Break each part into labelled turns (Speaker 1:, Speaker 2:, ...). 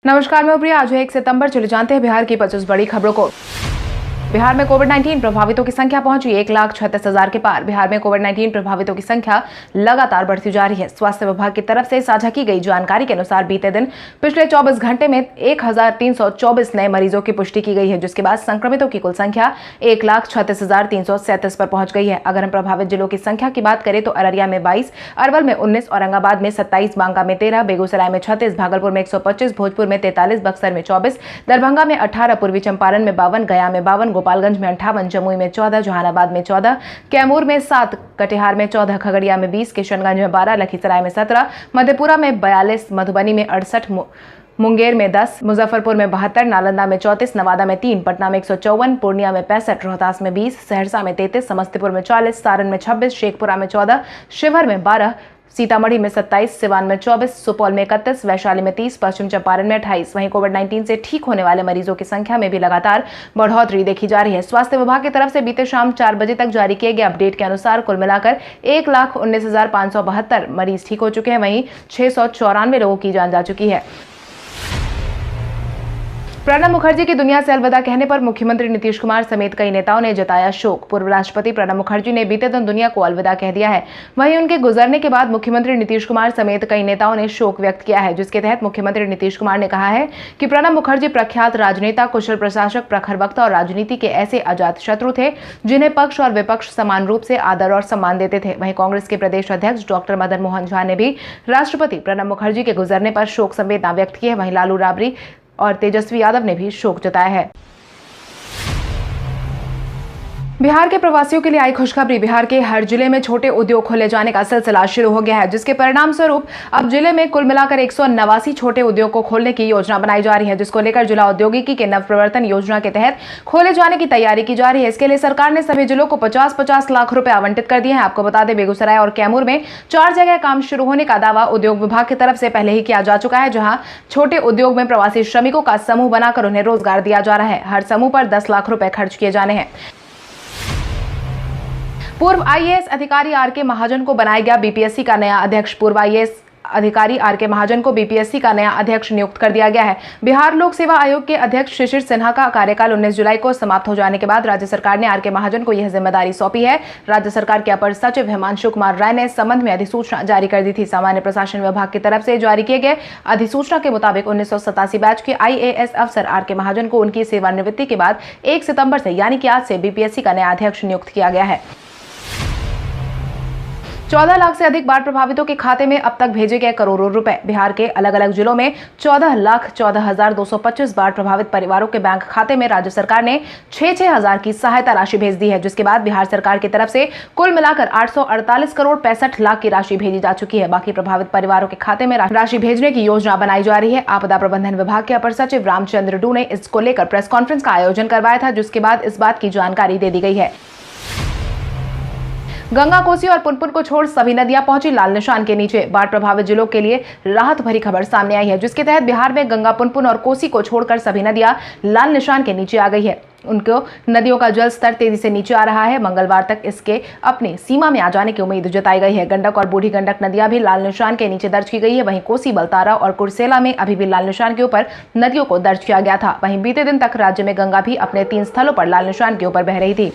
Speaker 1: नमस्कार, मैं प्रिया। आज है 1 सितंबर। चले जानते हैं बिहार की 25 बड़ी खबरों को। बिहार में कोविड-19 प्रभावितों की संख्या पहुंची 1,36,000 के पार। बिहार में कोविड-19 प्रभावितों की संख्या लगातार बढ़ती जा रही है। स्वास्थ्य विभाग की तरफ से साझा की गई जानकारी के अनुसार बीते दिन पिछले 24 घंटे में 1,324 नए मरीजों की पुष्टि की गई है, जिसके बाद संक्रमितों की कुल संख्या 1,36,337 पर पहुंच गई है। अगर हम प्रभावित जिलों की संख्या की बात करें तो अररिया में 22, अरवल में 19, औरंगाबाद में 27, बांका में 13, बेगूसराय में 36, भागलपुर में 125, भोजपुर में 43, बक्सर में 24, दरभंगा में 18, पूर्वी चंपारण में 52, गया में 52, गोपालगंज में 58, जमुई में 14, जहानाबाद में 14, कैमूर में 7, कटिहार में 14, खगड़िया में 20, किशनगंज में 12, लखीसराय में 17, मधेपुरा में 42, मधुबनी में 68, मुंगेर में 10, मुजफ्फरपुर में 72, नालंदा में 34, नवादा में 3, पटना में 154, पूर्णिया में 65, रोहतास में 20, सहरसा में 33, समस्तीपुर में 40, सारण में 26, शेखपुरा में 14, शिवहर में 12, सीतामढ़ी में 27, सिवान में 24, सुपौल में 31, वैशाली में 30, पश्चिम चंपारण में 28। वहीं कोविड-19 से ठीक होने वाले मरीजों की संख्या में भी लगातार बढ़ोतरी देखी जा रही है। स्वास्थ्य विभाग की तरफ से बीते शाम 4 बजे तक जारी किए गए अपडेट के अनुसार कुल मिलाकर 1,19,572 मरीज ठीक हो चुके हैं। वहीं 694 लोगों की जान जा चुकी है। प्रणब मुखर्जी की दुनिया से अलविदा कहने पर मुख्यमंत्री नीतीश कुमार समेत कई नेताओं ने जताया शोक। पूर्व राष्ट्रपति प्रणब मुखर्जी ने बीते दिन दुनिया को अलविदा कह दिया है। वहीं उनके गुजरने के बाद मुख्यमंत्री नीतीश कुमार समेत कई नेताओं ने शोक व्यक्त किया है, जिसके तहत मुख्यमंत्री नीतीश कुमार ने कहा है कि प्रणब मुखर्जी प्रख्यात राजनेता, कुशल प्रशासक, प्रखर वक्ता और राजनीति के ऐसे अजात शत्रु थे जिन्हें पक्ष और विपक्ष समान रूप से आदर और सम्मान देते थे। वहीं कांग्रेस के प्रदेश अध्यक्ष डॉक्टर मदन मोहन झा ने भी राष्ट्रपति प्रणब मुखर्जी के गुजरने पर शोक संवेदना व्यक्त की है। वहीं लालू राबड़ी और तेजस्वी यादव ने भी शोक जताया है। बिहार के प्रवासियों के लिए आई खुशखबरी। बिहार के हर जिले में छोटे उद्योग खोले जाने का सिलसिला शुरू हो गया है, जिसके परिणाम स्वरूप अब जिले में कुल मिलाकर 189 छोटे उद्योग को खोलने की योजना बनाई जा रही है, जिसको लेकर जिला औद्योगिकी के नवप्रवर्तन योजना के तहत खोले जाने की तैयारी की जा रही है। इसके लिए सरकार ने सभी जिलों को 50-50 लाख रुपए आवंटित कर दिए हैं। आपको बता दें, बेगूसराय और कैमूर में 4 जगह काम शुरू होने का दावा उद्योग विभाग की तरफ से पहले ही किया जा चुका है, जहां छोटे उद्योग में प्रवासी श्रमिकों का समूह बनाकर उन्हें रोजगार दिया जा रहा है। हर समूह पर 10 लाख रुपए खर्च किए जाने हैं। पूर्व आईएएस अधिकारी आर.के. महाजन को बनाया गया बीपीएससी का नया अध्यक्ष। पूर्व आईएएस अधिकारी आर.के. महाजन को बीपीएससी का नया अध्यक्ष नियुक्त कर दिया गया है। बिहार लोक सेवा आयोग के अध्यक्ष शिशिर सिन्हा का कार्यकाल 19 जुलाई को समाप्त हो जाने के बाद राज्य सरकार ने आर.के. महाजन को यह जिम्मेदारी सौंपी है। राज्य सरकार के अपर सचिव हिमांशु कुमार राय ने इस संबंध में अधिसूचना जारी कर दी थी। सामान्य प्रशासन विभाग की तरफ से जारी किए गए अधिसूचना के मुताबिक 1987 बैच के आईएएस अफसर आर.के. महाजन को उनकी सेवानिवृत्ति के बाद 1 सितंबर से यानी कि आज से बीपीएससी का नया अध्यक्ष नियुक्त किया गया है। 14 लाख से अधिक बाढ़ प्रभावितों के खाते में अब तक भेजे गए करोड़ों रुपए। बिहार के अलग अलग जिलों में 14,14,225 बाढ़ प्रभावित परिवारों के बैंक खाते में राज्य सरकार ने 6-6 हजार की सहायता राशि भेज दी है, जिसके बाद बिहार सरकार की तरफ से कुल मिलाकर 848 करोड़ 65 लाख की राशि भेजी जा चुकी है। बाकी प्रभावित परिवारों के खाते में राशि भेजने की योजना बनाई जा रही है। आपदा प्रबंधन विभाग के अपर सचिव रामचंद्र डू ने इसको लेकर प्रेस कॉन्फ्रेंस का आयोजन करवाया था, जिसके बाद इस बात की जानकारी दे दी गई है। गंगा, कोसी और पुनपुन को छोड़ सभी नदियां पहुंची लाल निशान के नीचे। बाढ़ प्रभावित जिलों के लिए राहत भरी खबर सामने आई है, जिसके तहत बिहार में गंगा, पुनपुन और कोसी को छोड़कर सभी नदियां लाल निशान के नीचे आ गई है। उनको नदियों का जल स्तर तेजी से नीचे आ रहा है। मंगलवार तक इसके अपनी सीमा में आ जाने की उम्मीद जताई गई है। गंडक और बूढ़ी गंडक नदियां भी लाल निशान के नीचे दर्ज की गई है। वहीं कोसी, बलतारा और कुर्सेला में अभी भी लाल निशान के ऊपर नदियों को दर्ज किया गया था। वहीं बीते दिन तक राज्य में गंगा भी अपने 3 स्थलों पर लाल निशान के ऊपर बह रही थी।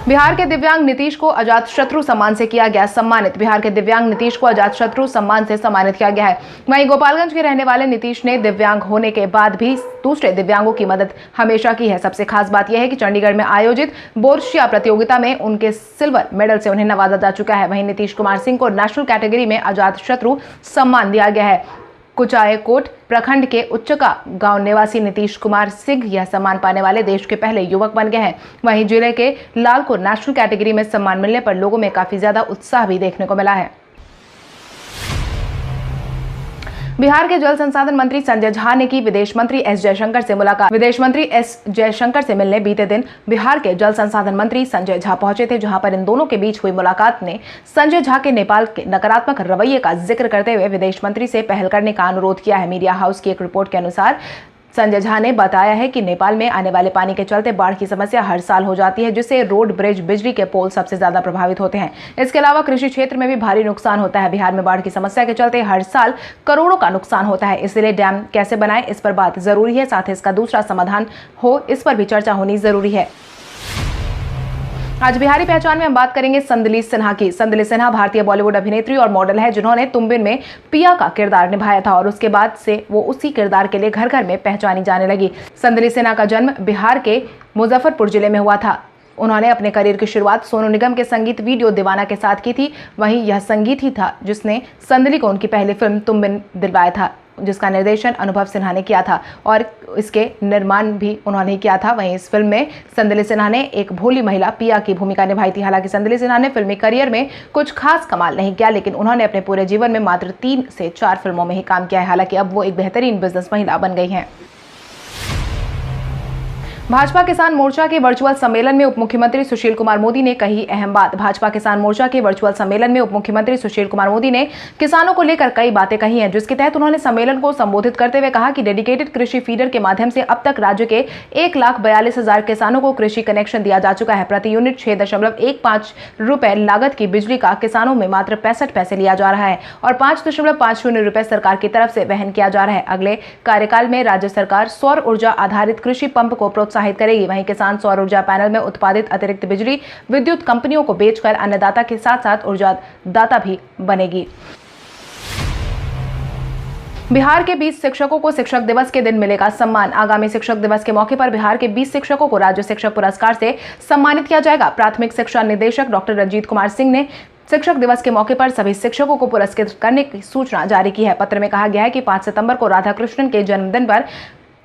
Speaker 1: बिहार के दिव्यांग नीतीश को अजात शत्रु सम्मान से किया गया सम्मानित। बिहार के दिव्यांग नीतीश को अजात शत्रु सम्मान से सम्मानित किया गया है। वहीं गोपालगंज के रहने वाले नीतीश ने दिव्यांग होने के बाद भी दूसरे दिव्यांगों की मदद हमेशा की है। सबसे खास बात यह है कि चंडीगढ़ में आयोजित बोर्शिया प्रतियोगिता में उनके सिल्वर मेडल से उन्हें नवाजा जा चुका है। वहीं नीतीश कुमार सिंह को नेशनल कैटेगरी में अजात शत्रु सम्मान दिया गया है। कुचायकोट प्रखंड के उच्चका गांव निवासी नीतीश कुमार सिंह यह सम्मान पाने वाले देश के पहले युवक बन गए हैं। वहीं जिले के लालपुर नेशनल कैटेगरी में सम्मान मिलने पर लोगों में काफी ज्यादा उत्साह भी देखने को मिला है। बिहार के जल संसाधन मंत्री संजय झा ने की विदेश मंत्री एस जयशंकर से मुलाकात। विदेश मंत्री एस जयशंकर से मिलने बीते दिन बिहार के जल संसाधन मंत्री संजय झा पहुंचे थे, जहां पर इन दोनों के बीच हुई मुलाकात ने संजय झा के नेपाल के नकारात्मक रवैये का जिक्र करते हुए विदेश मंत्री से पहल करने का अनुरोध किया है। मीडिया हाउस की एक रिपोर्ट के अनुसार संजय झा ने बताया है कि नेपाल में आने वाले पानी के चलते बाढ़ की समस्या हर साल हो जाती है, जिससे रोड, ब्रिज, बिजली के पोल सबसे ज्यादा प्रभावित होते हैं। इसके अलावा कृषि क्षेत्र में भी भारी नुकसान होता है। बिहार में बाढ़ की समस्या के चलते हर साल करोड़ों का नुकसान होता है। इसलिए डैम कैसे बनाएं, इस पर बात जरूरी है, साथ ही इसका दूसरा समाधान हो, इस पर भी चर्चा होनी जरूरी है। आज बिहारी पहचान में हम बात करेंगे संदली सिन्हा की। संदली सिन्हा भारतीय बॉलीवुड अभिनेत्री और मॉडल है, जिन्होंने तुम बिन में पिया का किरदार निभाया था और उसके बाद से वो उसी किरदार के लिए घर घर में पहचानी जाने लगी। संदली सिन्हा का जन्म बिहार के मुजफ्फरपुर जिले में हुआ था। उन्होंने अपने करियर की शुरुआत सोनू निगम के संगीत वीडियो दीवाना के साथ की थी। वहीं यह संगीत ही था जिसने संदली को उनकी पहली फिल्म तुम बिन दिलवाया था, जिसका निर्देशन अनुभव सिन्हा ने किया था और इसके निर्माण भी उन्होंने किया था। वहीं इस फिल्म में संदली सिन्हा ने एक भोली महिला पिया की भूमिका निभाई थी। हालांकि संदली सिन्हा ने फिल्मी करियर में कुछ खास कमाल नहीं किया, लेकिन उन्होंने अपने पूरे जीवन में मात्र 3 से 4 फिल्मों में ही काम किया है। हालांकि अब वो एक बेहतरीन बिजनेस महिला बन गई हैं। भाजपा किसान मोर्चा के वर्चुअल सम्मेलन में उप मुख्यमंत्री सुशील कुमार मोदी ने कही अहम बात। भाजपा किसान मोर्चा के वर्चुअल सम्मेलन में उप मुख्यमंत्री सुशील कुमार मोदी ने किसानों को लेकर कई बातें कही हैं, जिसके तहत उन्होंने सम्मेलन को संबोधित करते हुए कहा कि डेडिकेटेड कृषि फीडर के माध्यम से अब तक राज्य के 1,42,000 किसानों को कृषि कनेक्शन दिया जा चुका है। प्रति यूनिट 6.15 रुपए लागत की बिजली का किसानों में मात्र 65 पैसे लिया जा रहा है और 5.50 रुपए सरकार की तरफ से वहन किया जा रहा है। अगले कार्यकाल में राज्य सरकार सौर ऊर्जा आधारित कृषि पंप को प्रोत्साहित करेगी। वहीं किसान सौर ऊर्जा पैनल में उत्पादित अतिरिक्त बिजली विद्युत कंपनियों को बेचकर अन्नदाता के साथ साथ ऊर्जा दाता भी बनेगी। बिहार के 20 शिक्षकों को शिक्षक दिवस के दिन मिलेगा सम्मान। आगामी शिक्षक दिवस के मौके पर बिहार के 20 शिक्षकों को राज्य शिक्षक पुरस्कार से सम्मानित किया जाएगा। प्राथमिक शिक्षा निदेशक डॉक्टर रंजीत कुमार सिंह ने शिक्षक दिवस के मौके पर सभी शिक्षकों को पुरस्कृत करने की सूचना जारी की है। पत्र में कहा गया है कि 5 सितंबर को राधाकृष्णन के जन्मदिन पर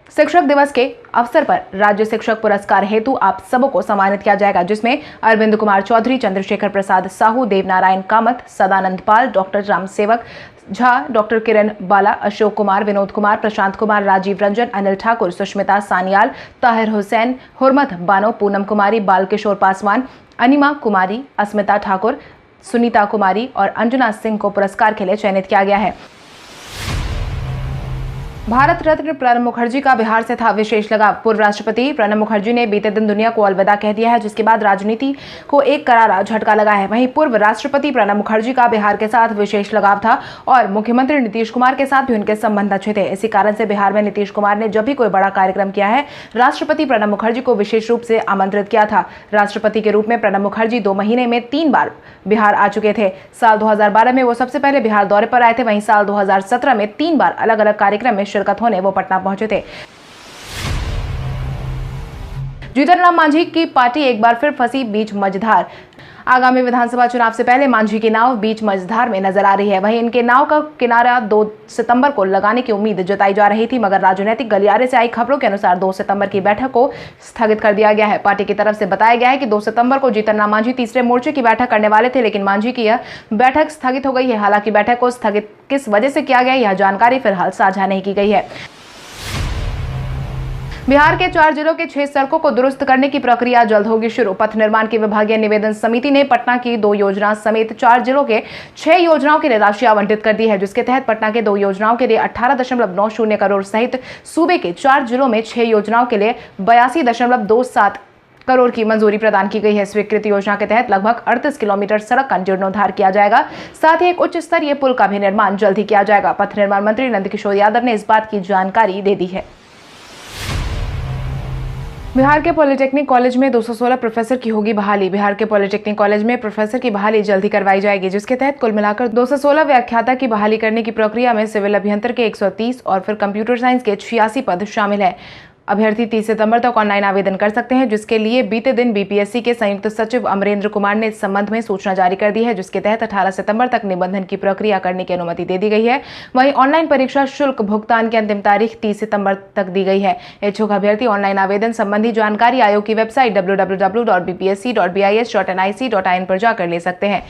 Speaker 1: शिक्षक दिवस के अवसर पर राज्य शिक्षक पुरस्कार हेतु आप सबको सम्मानित किया जाएगा, जिसमें अरविंद कुमार चौधरी, चंद्रशेखर प्रसाद साहू, देवनारायण कामत, सदानंद पाल, डॉक्टर राम सेवक झा, डॉक्टर किरण बाला, अशोक कुमार, विनोद कुमार, प्रशांत कुमार, राजीव रंजन, अनिल ठाकुर, सुष्मिता सानियाल, ताहिर हुसैन, हुरमत बानो, पूनम कुमारी, बालकिशोर पासवान, अनिमा कुमारी, अस्मिता ठाकुर, सुनीता कुमारी और अंजना सिंह को पुरस्कार के लिए चयनित किया गया है। भारत रत्न प्रणब मुखर्जी का बिहार से था विशेष लगाव। पूर्व राष्ट्रपति प्रणब मुखर्जी ने बीते दिन दुनिया को अलविदा कह दिया है, जिसके बाद राजनीति को एक करारा झटका लगा है। वहीं पूर्व राष्ट्रपति प्रणब मुखर्जी का बिहार के साथ विशेष लगाव था और मुख्यमंत्री नीतीश कुमार के साथ भी उनके संबंध अच्छे थे। इसी कारण से बिहार में नीतीश कुमार ने जब भी कोई बड़ा कार्यक्रम किया है, राष्ट्रपति प्रणब मुखर्जी को विशेष रूप से आमंत्रित किया था। राष्ट्रपति के रूप में प्रणब मुखर्जी 2 महीने में 3 बार बिहार आ चुके थे। साल 2012 में वो सबसे पहले बिहार दौरे पर आए थे। वहीं साल 2017 में 3 बार अलग अलग कार्यक्रम में शिरकत होने वो पटना पहुंचे थे। जीतन राम मांझी की पार्टी एक बार फिर फंसी बीच मझधार। आगामी विधानसभा चुनाव से पहले मांझी की नाव बीच मझधार में नजर आ रही है। वहीं इनके नाव का किनारा 2 सितंबर को लगाने की उम्मीद जताई जा रही थी, मगर राजनीतिक गलियारे से आई खबरों के अनुसार 2 सितंबर की बैठक को स्थगित कर दिया गया है। पार्टी की तरफ से बताया गया है कि 2 सितंबर को जीतन राम मांझी तीसरे मोर्चे की बैठक करने वाले थे, लेकिन मांझी की यह बैठक स्थगित हो गई है। हालांकि बैठक को स्थगित किस वजह से किया गया, यह जानकारी फिलहाल साझा नहीं की गई है। बिहार के 4 जिलों के 6 सड़कों को दुरुस्त करने की प्रक्रिया जल्द होगी शुरू। पथ निर्माण की विभागीय निवेदन समिति ने पटना की 2 योजना समेत 4 जिलों के 6 योजनाओं के लिए राशि आवंटित कर दी है, जिसके तहत पटना के 2 योजनाओं के लिए 18.90 करोड़ सहित सूबे के 4 जिलों में 6 योजनाओं के लिए 82.27 करोड़ की मंजूरी प्रदान की गई है। स्वीकृत योजना के तहत लगभग 38 किलोमीटर सड़क का जीर्णोद्धार किया जाएगा। साथ ही एक उच्च स्तरीय पुल का भी निर्माण जल्द ही किया जाएगा। पथ निर्माण मंत्री नंदकिशोर यादव ने इस बात की जानकारी दे दी है। बिहार के पॉलिटेक्निक कॉलेज में 216 प्रोफेसर की होगी बहाली। बिहार के पॉलिटेक्निक कॉलेज में प्रोफेसर की बहाली जल्दी करवाई जाएगी, जिसके तहत कुल मिलाकर 216 व्याख्याता की बहाली करने की प्रक्रिया में सिविल अभियंत्र के 130 और फिर कंप्यूटर साइंस के 86 पद शामिल है। अभ्यर्थी 30 सितंबर तक ऑनलाइन आवेदन कर सकते हैं, जिसके लिए बीते दिन बीपीएससी के संयुक्त सचिव अमरेंद्र कुमार ने इस संबंध में सूचना जारी कर दी है, जिसके तहत 18 सितंबर तक निबंधन की प्रक्रिया करने की अनुमति दे दी गई है। वहीं ऑनलाइन परीक्षा शुल्क भुगतान की अंतिम तारीख 30 सितंबर तक दी गई है। इच्छुक अभ्यर्थी ऑनलाइन आवेदन संबंधी जानकारी आयोग की वेबसाइट www.bpsc.bis.nic.in पर जाकर ले सकते हैं।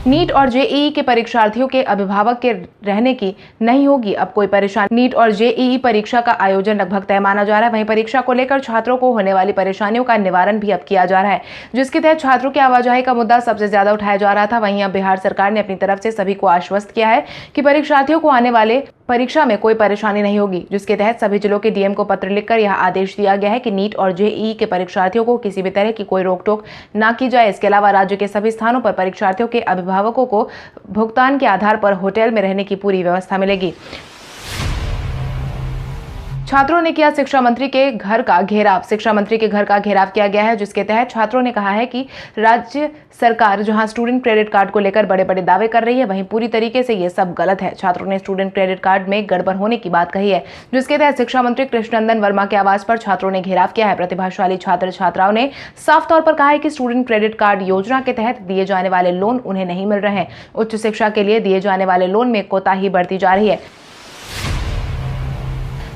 Speaker 1: नीट और जेईई के परीक्षार्थियों के अभिभावक के रहने की नहीं होगी अब कोई परेशानी। नीट और जेईई परीक्षा का आयोजन लगभग तय माना जा रहा है। वहीं परीक्षा को लेकर छात्रों को होने वाली परेशानियों का निवारण भी अब किया जा रहा है, जिसके तहत छात्रों की आवाजाही का मुद्दा सबसे ज्यादा उठाया जा रहा था। वहीं अब बिहार सरकार ने अपनी तरफ से सभी को आश्वस्त किया है कि परीक्षार्थियों को आने वाले परीक्षा में कोई परेशानी नहीं होगी, जिसके तहत सभी जिलों के डीएम को पत्र लिखकर यह आदेश दिया गया है कि नीट और जेईई के परीक्षार्थियों को किसी भी तरह की कोई रोक टोक न की जाए। इसके अलावा राज्य के सभी स्थानों पर परीक्षार्थियों के अभिभावकों को भुगतान के आधार पर होटल में रहने की पूरी व्यवस्था मिलेगी। छात्रों ने किया शिक्षा मंत्री के घर का घेराव। शिक्षा मंत्री के घर का घेराव किया गया है, जिसके तहत छात्रों ने कहा है कि राज्य सरकार जहां स्टूडेंट क्रेडिट कार्ड को लेकर बड़े बड़े दावे कर रही है, वहीं पूरी तरीके से ये सब गलत है। छात्रों ने स्टूडेंट क्रेडिट कार्ड में गड़बड़ होने की बात कही है, जिसके तहत शिक्षा मंत्री कृष्णनंदन वर्मा के आवास पर छात्रों ने घेराव किया है। प्रतिभाशाली छात्र छात्राओं ने साफ तौर पर कहा है कि स्टूडेंट क्रेडिट कार्ड योजना के तहत दिए जाने वाले लोन उन्हें नहीं मिल रहे हैं। उच्च शिक्षा के लिए दिए जाने वाले लोन में कोताही बढ़ती जा रही है।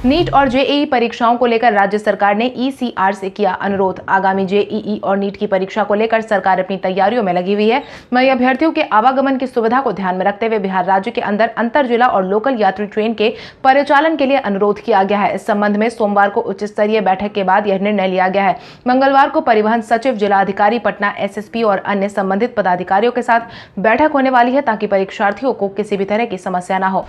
Speaker 1: नीट और जेईई परीक्षाओं को लेकर राज्य सरकार ने ईसीआर से किया अनुरोध। आगामी जेईई और नीट की परीक्षा को लेकर सरकार अपनी तैयारियों में लगी हुई है। वहीं अभ्यर्थियों के आवागमन की सुविधा को ध्यान में रखते हुए बिहार राज्य के अंदर अंतर जिला और लोकल यात्री ट्रेन के परिचालन के लिए अनुरोध किया गया है। इस संबंध में सोमवार को उच्च स्तरीय बैठक के बाद यह निर्णय लिया गया है। मंगलवार को परिवहन सचिव, जिलाधिकारी पटना, एसएसपी और अन्य संबंधित पदाधिकारियों के साथ बैठक होने वाली है, ताकि परीक्षार्थियों को किसी भी तरह की समस्या न हो।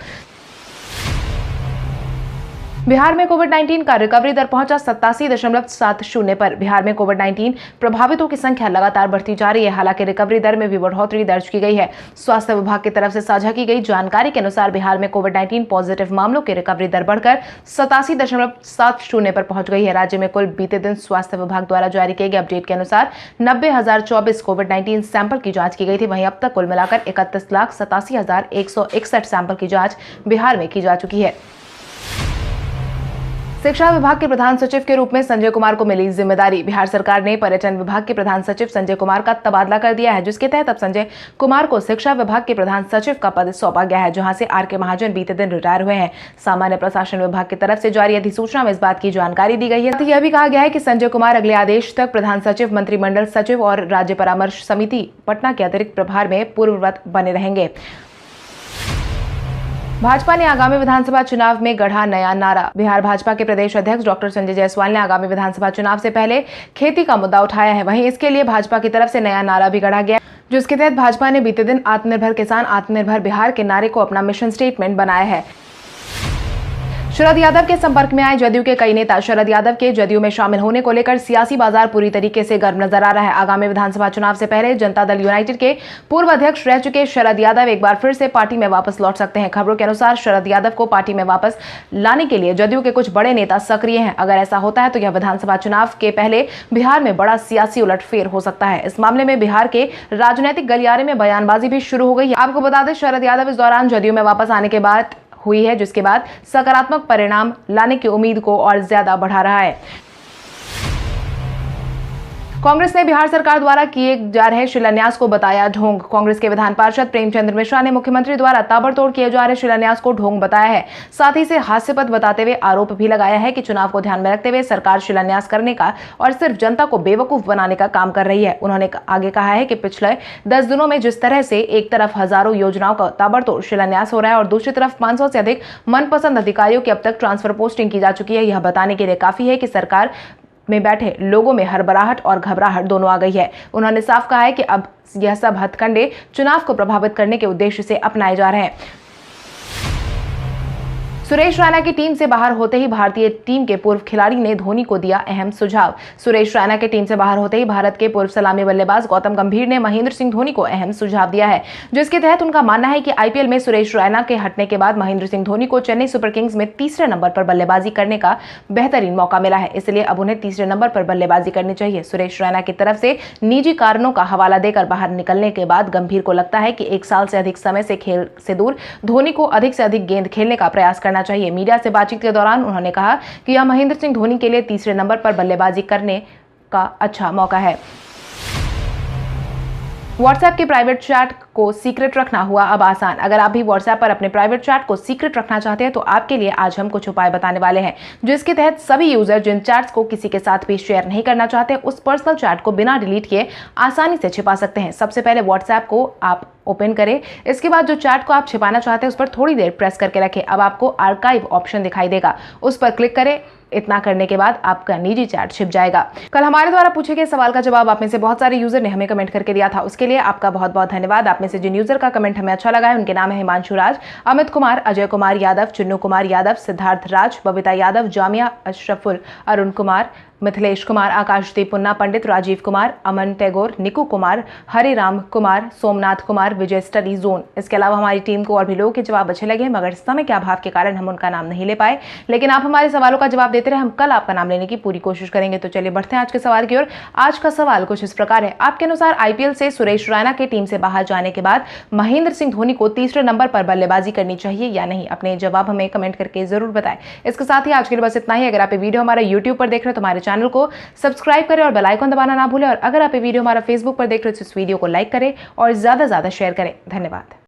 Speaker 1: बिहार में कोविड-19 का रिकवरी दर पहुंचा 87.70 पर। बिहार में कोविड-19 प्रभावितों की संख्या लगातार बढ़ती जा रही है। हालांकि रिकवरी दर में भी बढ़ोतरी दर्ज की गई है। स्वास्थ्य विभाग की तरफ से साझा की गई जानकारी के अनुसार बिहार में कोविड-19 पॉजिटिव मामलों की रिकवरी दर बढ़कर 87.70 पर पहुंच गई है। राज्य में कुल बीते दिन स्वास्थ्य विभाग द्वारा जारी किए गए अपडेट के अनुसार 90,024 कोविड-19 सैंपल की जांच की गई थी। वहीं अब तक कुल मिलाकर 31,87,161 सैंपल की जांच बिहार में की जा चुकी है। शिक्षा विभाग के प्रधान सचिव के रूप में संजय कुमार को मिली जिम्मेदारी। बिहार सरकार ने पर्यटन विभाग के प्रधान सचिव संजय कुमार का तबादला कर दिया है, जिसके तहत अब संजय कुमार को शिक्षा विभाग के प्रधान सचिव का पद सौंपा गया है, जहां से आर.के. महाजन बीते दिन रिटायर हुए हैं। सामान्य प्रशासन विभाग की तरफ से जारी अधिसूचना में इस बात की जानकारी दी गई है। यह भी कहा गया है कि संजय कुमार अगले आदेश तक प्रधान सचिव, मंत्रिमंडल सचिव और राज्य परामर्श समिति पटना के अतिरिक्त प्रभार में पूर्ववत बने रहेंगे। भाजपा ने आगामी विधानसभा चुनाव में गढ़ा नया नारा। बिहार भाजपा के प्रदेश अध्यक्ष डॉक्टर संजय जायसवाल ने आगामी विधानसभा चुनाव से पहले खेती का मुद्दा उठाया है। वहीं इसके लिए भाजपा की तरफ से नया नारा भी गढ़ा गया, जिसके तहत भाजपा ने बीते दिन आत्मनिर्भर किसान, आत्मनिर्भर बिहार के नारे को अपना मिशन स्टेटमेंट बनाया है। शरद यादव के संपर्क में आए जदयू के कई नेता। शरद यादव के जदयू में शामिल होने को लेकर सियासी बाजार पूरी तरीके से गर्म नजर आ रहा है। आगामी विधानसभा चुनाव से पहले जनता दल यूनाइटेड के पूर्व अध्यक्ष रह चुके शरद यादव एक बार फिर से पार्टी में वापस लौट सकते हैं। खबरों के अनुसार शरद यादव को पार्टी में वापस लाने के लिए जदयू के कुछ बड़े नेता सक्रिय हैं। अगर ऐसा होता है तो यह विधानसभा चुनाव के पहले बिहार में बड़ा सियासी उलटफेर हो सकता है। इस मामले में बिहार के राजनीतिक गलियारे में बयानबाजी भी शुरू हो गई है। आपको बता दें, शरद यादव इस दौरान जदयू में वापस आने के बाद हुई है, जिसके बाद सकारात्मक परिणाम लाने की उम्मीद को और ज्यादा बढ़ा रहा है। कांग्रेस ने बिहार सरकार द्वारा किए जा रहे शिलान्यास को बताया ढोंग। कांग्रेस के विधान पार्षद प्रेमचंद्र मिश्रा ने मुख्यमंत्री द्वारा ताबड़तोड़ किए जा रहे शिलान्यास को ढोंग बताया है। साथ ही इसे हास्यास्पद बताते हुए आरोप भी लगाया है कि चुनाव को ध्यान में रखते हुए सरकार शिलान्यास करने का और सिर्फ जनता को बेवकूफ बनाने का काम कर रही है। उन्होंने आगे कहा है कि पिछले 10 दिनों में जिस तरह से एक तरफ हजारों योजनाओं का ताबड़तोड़ शिलान्यास हो रहा है और दूसरी तरफ 500 से अधिक मनपसंद अधिकारियों की अब तक ट्रांसफर पोस्टिंग की जा चुकी है, यह बताने के लिए काफी है कि सरकार में बैठे लोगों में हड़बड़ाहट और घबराहट दोनों आ गई है। उन्होंने साफ कहा है कि अब यह सब हथकंडे चुनाव को प्रभावित करने के उद्देश्य से अपनाए जा रहे हैं। सुरेश रैना की टीम से बाहर होते ही भारतीय टीम के पूर्व खिलाड़ी ने धोनी को दिया अहम सुझाव। सुरेश रैना के टीम से बाहर होते ही भारत के पूर्व सलामी बल्लेबाज गौतम गंभीर ने महेंद्र सिंह धोनी को अहम सुझाव दिया है, जिसके तहत उनका मानना है कि आईपीएल में सुरेश रैना के हटने के बाद महेंद्र सिंह धोनी को चेन्नई सुपर किंग्स में तीसरे नंबर पर बल्लेबाजी करने का बेहतरीन मौका मिला है, इसलिए अब उन्हें तीसरे नंबर पर बल्लेबाजी करनी चाहिए। सुरेश रैना की तरफ से निजी कारणों का हवाला देकर बाहर निकलने के बाद गंभीर को लगता है कि 1 साल से अधिक समय से खेल से दूर धोनी को अधिक से अधिक गेंद खेलने का प्रयास करना चाहिए। मीडिया से बातचीत के दौरान उन्होंने कहा कि यह महेंद्र सिंह धोनी के लिए तीसरे नंबर पर बल्लेबाजी करने का अच्छा मौका है। व्हाट्सएप के प्राइवेट चैट को सीक्रेट रखना हुआ अब आसान। अगर आप भी व्हाट्सएप पर अपने प्राइवेट चैट को सीक्रेट रखना चाहते हैं तो आपके लिए आज हम कुछ उपाय बताने वाले हैं, जिसके तहत सभी यूजर जिन चैट्स को किसी के साथ भी शेयर नहीं करना चाहते उस पर्सनल चैट को बिना डिलीट किए आसानी से छिपा सकते हैं। सबसे पहले व्हाट्सएप को आप ओपन करें। इसके बाद जो चैट को आप छिपाना चाहते हैं उस पर थोड़ी देर प्रेस करके रखें। अब आपको आर्काइव ऑप्शन दिखाई देगा, उस पर क्लिक करें। इतना करने के बाद आपका निजी चैट छिप जाएगा। कल हमारे द्वारा पूछे गए सवाल का जवाब आप में से बहुत सारे यूजर ने हमें कमेंट करके दिया था, उसके लिए आपका बहुत बहुत धन्यवाद। आप में से जिन यूजर का कमेंट हमें अच्छा लगा है उनके नाम है हिमांशु राज, अमित कुमार, अजय कुमार यादव, चुन्नू कुमार यादव, सिद्धार्थ राज, बबीता यादव, जामिया अशरफुल, अरुण कुमार, मिथिलेश कुमार, आकाशदीप पुन्ना, पंडित राजीव कुमार, अमन टैगोर, निकू कुमार, हरिराम कुमार, सोमनाथ कुमार, विजय स्टडी जोन। इसके अलावा हमारी टीम को और भी लोगों के जवाब अच्छे लगे, मगर समय के अभाव के कारण हम उनका नाम नहीं ले पाए, लेकिन आप हमारे सवालों का जवाब देते रहे, हम कल आपका नाम लेने की पूरी कोशिश करेंगे। तो चलिए बढ़ते हैं आज के सवाल की ओर। आज का सवाल कुछ इस प्रकार है, आपके अनुसार आईपीएल से सुरेश रैना के टीम से बाहर जाने के बाद महेंद्र सिंह धोनी को तीसरे नंबर पर बल्लेबाजी करनी चाहिए या नहीं? अपने जवाब हमें कमेंट करके जरूर बताएं। इसके साथ ही आज के लिए बस इतना ही। अगर आप ये वीडियो हमारा यूट्यूब पर देख रहे हैं तो हमारे चैनल को सब्सक्राइब करें और बेल आइकन दबाना ना भूलें, और अगर आप ये वीडियो हमारा फेसबुक पर देख रहे हो तो इस वीडियो को लाइक करें और ज्यादा से ज्यादा शेयर करें। धन्यवाद।